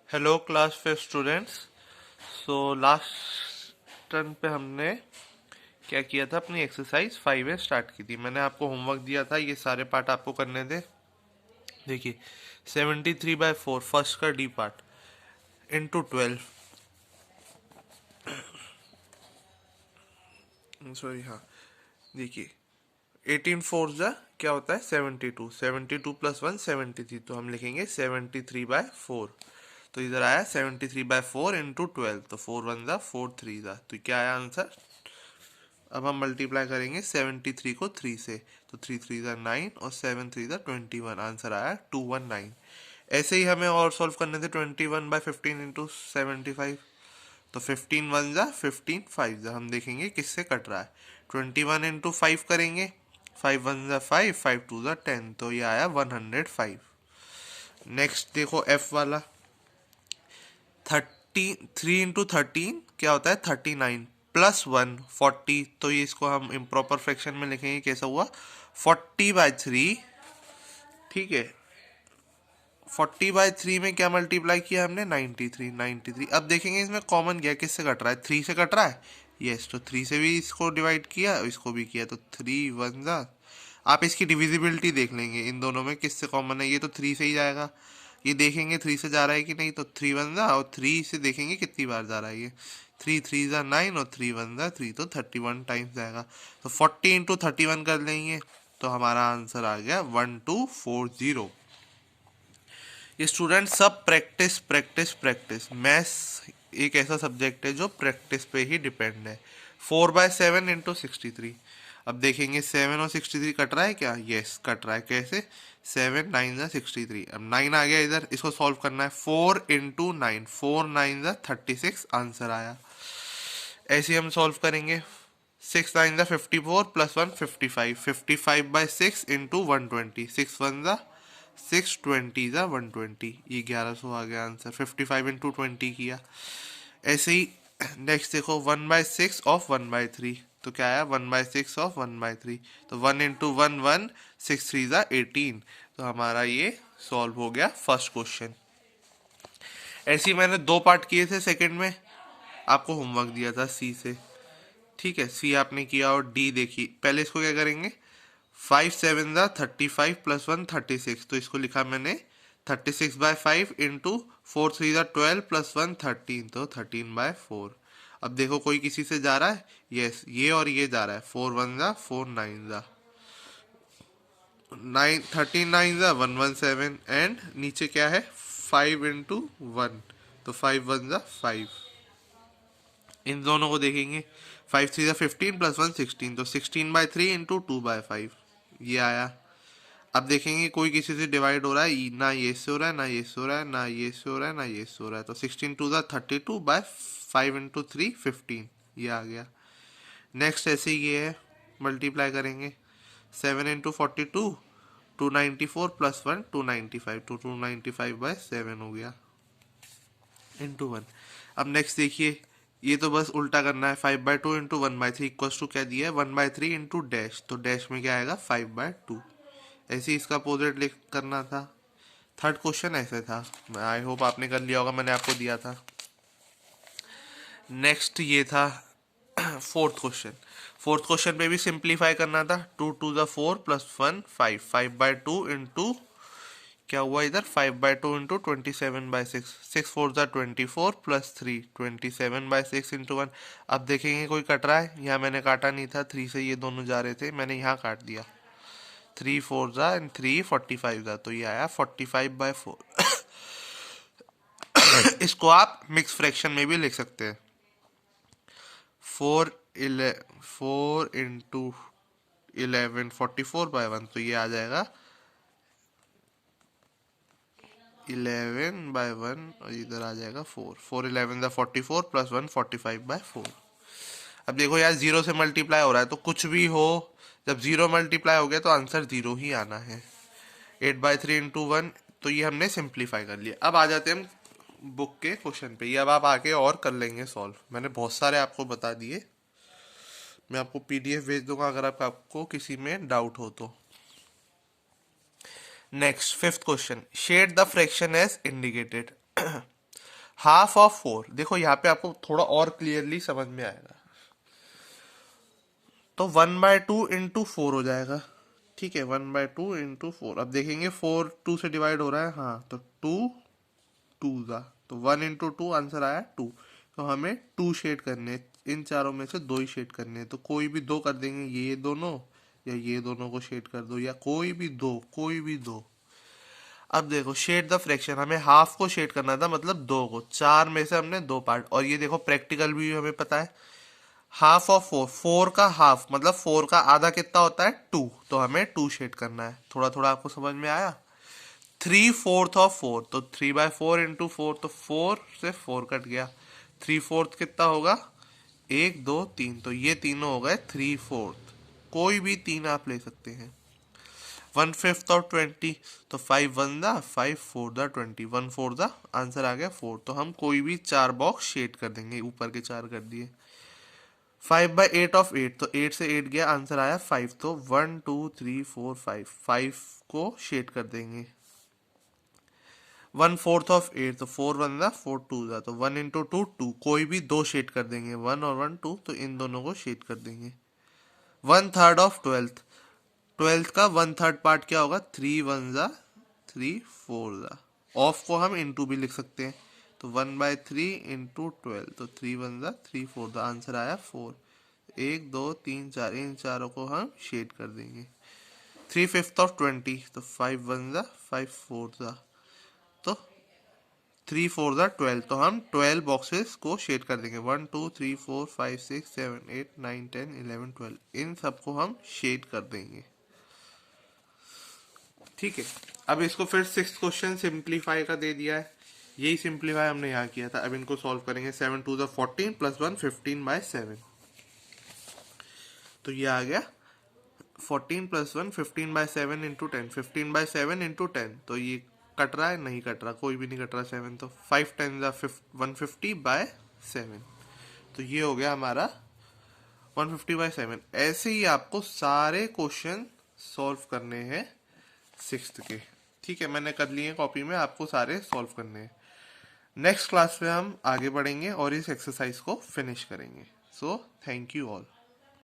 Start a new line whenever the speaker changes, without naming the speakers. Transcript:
Hello class 5 students. So last turn पे हमने क्या किया था, अपनी एक्सरसाइज 5 स्टार्ट की थी। मैंने आपको होमवर्क दिया था, ये सारे पार्ट आपको करने थे। देखिए 73/4 फर्स्ट का डी पार्ट इंटू 12, सॉरी हाँ, देखिए 18 4 जा क्या होता है 72, 72 प्लस 1 73, तो हम लिखेंगे 73/4। तो इधर आया 73/4 इंटू 12, तो 4 1 जा 4 3 जा, तो क्या आया आंसर। अब हम मल्टीप्लाई करेंगे 73 को 3 से, तो 3 3 ज़ा 9 और 7 3 ज़ा 21, आंसर आया 219। ऐसे ही हमें और सॉल्व करने थे 21/15 इंटू 75, तो 15 1 ज़ा 15 5 ज़ा, हम देखेंगे किससे कट रहा है। 21 इंटू 5 करेंगे, 5 1 ज़ा 5, 5 2 ज़ा 10, तो ये आया 105। नेक्स्ट देखो एफ वाला, 3 इंटू 13 क्या होता है 39, प्लस 1 40, तो ये इसको हम इम्प्रॉपर फ्रैक्शन में लिखेंगे, कैसा हुआ 40/3। ठीक है, 40/3 में क्या मल्टीप्लाई किया हमने 93, 93। अब देखेंगे इसमें कॉमन क्या है, किससे कट रहा है 3 से कट रहा है। यस, तो 3 से भी इसको डिवाइड किया, इसको भी किया, तो 3 1 ज़ा, आप इसकी डिविजिबिलिटी देख लेंगे इन दोनों में किससे कॉमन है, ये तो 3 से ही जाएगा। ये देखेंगे 3 से जा रहा है कि नहीं, तो 3 1 ज़ा, और 3 से देखेंगे कितनी बार जा रहा है ये, 3 3 ज़ा 9 और 3 1 ज़ा 3, तो 31 टाइम्स जाएगा। तो 40 इंटू 31 कर लेंगे, तो हमारा आंसर आ गया 1240। ये स्टूडेंट सब प्रैक्टिस प्रैक्टिस प्रैक्टिस, मैथ्स एक ऐसा सब्जेक्ट है जो प्रैक्टिस पे ही डिपेंड है। 4/7 इंटू 63, अब देखेंगे 7 और 63 कट रहा है क्या, यस कट रहा है। कैसे 7 9 ज़ा 63, अब 9 आ गया इधर, इसको सॉल्व करना है। 4 इंटू 9, 4 9 ज़ा 36, आंसर आया। ऐसे ही हम सॉल्व करेंगे, 6 9 ज़ा 54 प्लस 1 55, 55/6 इंटू 120, 6 1 ज़ा 6 20 ज़ा 120, ये 1100 आ गया आंसर। 55 इंटू 20 किया। ऐसे ही नेक्स्ट देखो 1/6 ऑफ 1/3, तो क्या आया 1/6 ऑफ 1/3, तो 1 इंटू 1 1, 6 3 ज़ा 18, तो हमारा ये सॉल्व हो गया फर्स्ट क्वेश्चन। ऐसे ही मैंने दो पार्ट किए थे सेकंड में, आपको होमवर्क दिया था सी से। ठीक है, सी आपने किया और डी देखी। पहले इसको क्या करेंगे, 5 7 ज़ा 35 प्लस 1 36, तो इसको लिखा मैंने 36/5 इंटू 4 3 ज़ा 12 प्लस 1 13, तो 13/4। अब देखो कोई किसी से जा रहा है, यस ये और ये जा रहा है, 4 1 ज़ा 4 9 ज़ा 9, 13 9 ज़ा 117, एंड नीचे क्या है 5 इंटू 1, तो 5 1 ज़ा 5। इन दोनों को देखेंगे, 5 3 ज़ा 15 प्लस 1 16, तो 16/3 इंटू 2/5, ये आया। अब देखेंगे कोई किसी से डिवाइड हो रहा है, ना ये से हो रहा है, ना ये से हो रहा है, ना ये से हो रहा है, ना ये से हो रहा है, तो 16 2 ज़ा 32/5 इंटू 3 15, ये आ गया। नेक्स्ट ऐसे ही ये है, मल्टीप्लाई करेंगे 7 इंटू 42, 294 प्लस 1 295, तो 295/7 हो गया इंटू 1। अब नेक्स्ट देखिए, ये तो बस उल्टा करना है, 5/2 इंटू 1/3 इक्वल्स टू क्या दिया है 1/3 इंटू डैश, तो डैश में क्या आएगा 5/2। ऐसे ही इसका अपोजिट लिख करना था। थर्ड क्वेश्चन ऐसे था, आई होप आपने कर लिया होगा, मैंने आपको दिया था। नेक्स्ट ये था फोर्थ क्वेश्चन। फोर्थ क्वेश्चन पे भी सिंप्लीफाई करना था, 2 2 ज़ा 4 प्लस 1 5, 5/2 इंटू क्या हुआ इधर 5/2 इंटू 27/6, 6 4 ज़ा 24 प्लस 3 27/6 इंटू 1। अब देखेंगे कोई कट रहा है, यहाँ मैंने काटा नहीं था, 3 से ये दोनों जा रहे थे, मैंने यहाँ काट दिया। 3 4 ज़ा एंड 3 45 ज़ा, तो ये आया 45/4। इसको आप मिक्स फ्रैक्शन में भी लिख सकते हैं, 4 इंटू 11 44/1, तो ये आ जाएगा 11/1, और इधर आ जाएगा 4 4 11 ज़ा 44 प्लस 1 45/4। अब देखो यार, जीरो से मल्टीप्लाई हो रहा है, तो कुछ भी हो, जब जीरो मल्टीप्लाई हो गया तो आंसर जीरो ही आना है। 8/3 इंटू 1, तो ये हमने सिंप्लीफाई कर लिया। अब आ जाते हैं हम बुक के क्वेश्चन पे, ये अब आप आके और कर लेंगे सॉल्व, मैंने बहुत सारे आपको बता दिए। मैं आपको पीडीएफ भेज दूंगा अगर आपको किसी में डाउट हो तो। Next fifth question, shade the fraction as indicated. Half of 4, देखो यहाँ पे आपको थोड़ा और क्लियरली समझ में आएगा। तो 1/2 इंटू 4 हो जाएगा। ठीक है, 1/2 इंटू 4। अब देखेंगे 4 2 से डिवाइड हो रहा है, हाँ, तो 2 2 ज़ा, तो 1 इंटू 2 आंसर आया 2। तो हमें 2 शेड करने हैं, इन चारों में से 2 ही शेड करने हैं, तो कोई भी 2 कर देंगे, ये दोनों या ये दोनों को शेड कर दो, या कोई भी दो, कोई भी दो। अब देखो शेड द फ्रैक्शन, हमें हाफ को शेड करना था, मतलब 2 को, 4 में से हमने 2 पार्ट। और ये देखो प्रैक्टिकल भी हमें पता है, हाफ ऑफ 4, 4 का हाफ मतलब 4 का आधा कितना होता है 2, तो हमें 2 शेड करना है। थोड़ा थोड़ा आपको समझ में आया। 3/4 ऑफ 4, तो 3/4 इंटू 4, तो 4 से 4 कट गया, 3/4 कितना होगा, 1 2 3, तो ये तीनों हो गए 3/4। कोई भी तीन आप ले सकते हैं। 1/5 ऑफ 20, तो 5 1 दा 5 4 दा 20, 1/4 दा आंसर आ गया 4। तो हम कोई भी 4 बॉक्स शेड कर देंगे, ऊपर के 4 कर दिए। 5/8 ऑफ 8, तो 8 से 8 गया, आंसर आया 5। तो 1 2 3 4 5, 5 को शेड कर देंगे। 1/4 ऑफ 8, तो 4 1 दा 4 2 दा, तो 1 इंटू 2 2, कोई भी 2 शेड कर देंगे, 1 और 1 2, तो इन दोनों को शेड कर देंगे। 1/3 ऑफ 12, 12 का 1/3 पार्ट क्या होगा, 3 1 दा 3 4 दा। ऑफ को हम इंटू भी लिख सकते हैं, तो 1/3 इंटू 12, तो 3 1 दा 3 4 दा, आंसर आया 4। 1 2 3 4, इन चारों को हम शेड कर देंगे। 3/5 ऑफ 20, तो 5 1 दा 5 4 दा, तो 3 4 दा 12, तो हम 12 बॉक्सेस को शेड कर देंगे। 1 2 3 4 5 6 7 8 9 10 11 12, इन सबको हम शेड कर देंगे। ठीक है, अब इसको फिर 6th क्वेश्चन सिंप्लीफाई का दे दिया है, यही सिंप्लीफाई हमने यहाँ किया था। अब इनको सॉल्व करेंगे। 7 2 दा 14 प्लस 1 15/7, तो ये आ गया 14 प्लस 1 15/7 इंटू 10, 15/7 इंटू 10, तो ये कट रहा है, नहीं कट रहा, कोई भी नहीं कट रहा 7, तो 5 10 150/7, तो ये हो गया हमारा 150/7। ऐसे ही आपको सारे क्वेश्चन सॉल्व करने हैं 6th के। ठीक है, मैंने कर लिए कॉपी में, आपको सारे सॉल्व करने हैं। नेक्स्ट क्लास में हम आगे बढ़ेंगे और इस एक्सरसाइज को फिनिश करेंगे। So thank you all.